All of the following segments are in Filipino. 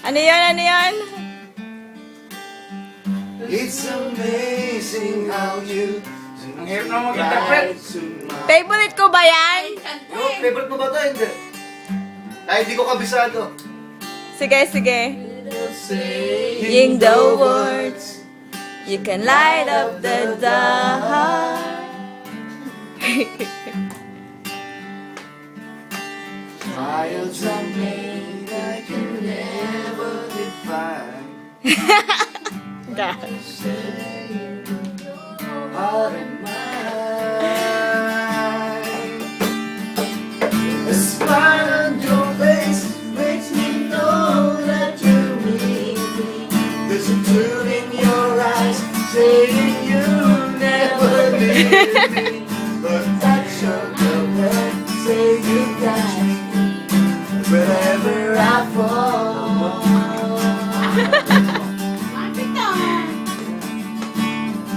Ano yun? Ano yun? It's amazing how you Ang hirap na mag-interpret. Favorite ko ba yan? Yo, favorite mo ba ito? Hindi. Ay, hindi ko kabisado. Sige, sige. Saying the words, you can light up the dark. Trials are made I can never define. Heart and mind. A smile on your face makes me know that you need me. There's a tune in your eyes saying you'll never leave me. The touch of your hand say you got me wherever I fall.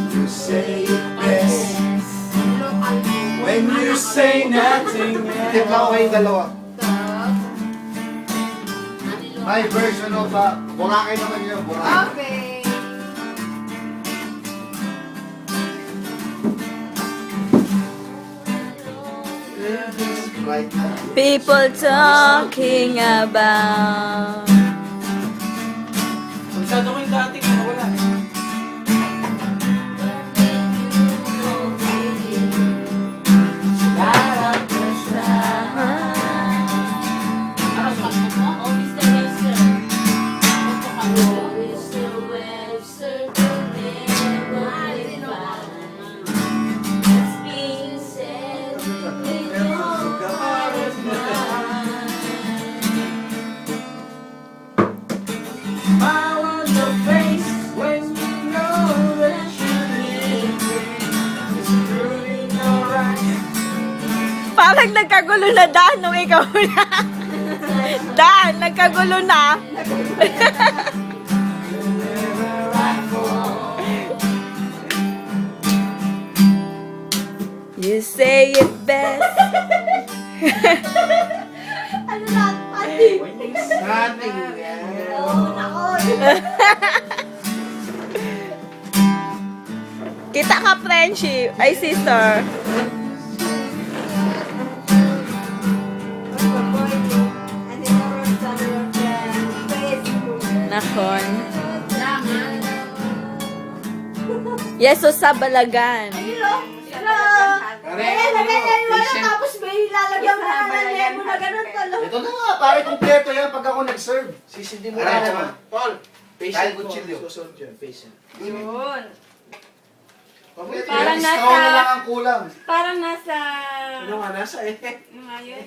You say it best when you say nothing else. Tip lang kayong dalawa. My version of Boracay naman yun. Boracay. Okay. Right now. People talking about. Magsado ko yung dating wala. Smile on your face when you know that you need me. It's true in your eyes. Parang nagkagulo na Dan nung ikaw na. Dan, nagkagulo na. Wherever I fall. You say it best. Ano na? Ati. Nothing. Oo, nako. Kita ka, friendship. Ay, sister. Nakon. Yeso sa balagan. Hello? Eh, lagyan mo na tapos may lalagyan mo na ng lemon na ganun talo. Ito na nga, pare kumpleto yan pag ako nag-serve. Sisindi mo na naman. Paul, Kyle patient ko. Cuchillo. Susunod yun, patient. Yun. Parang nasa... na lang ang kulang. Parang nasa... Ano nga nasa eh? Ngayon.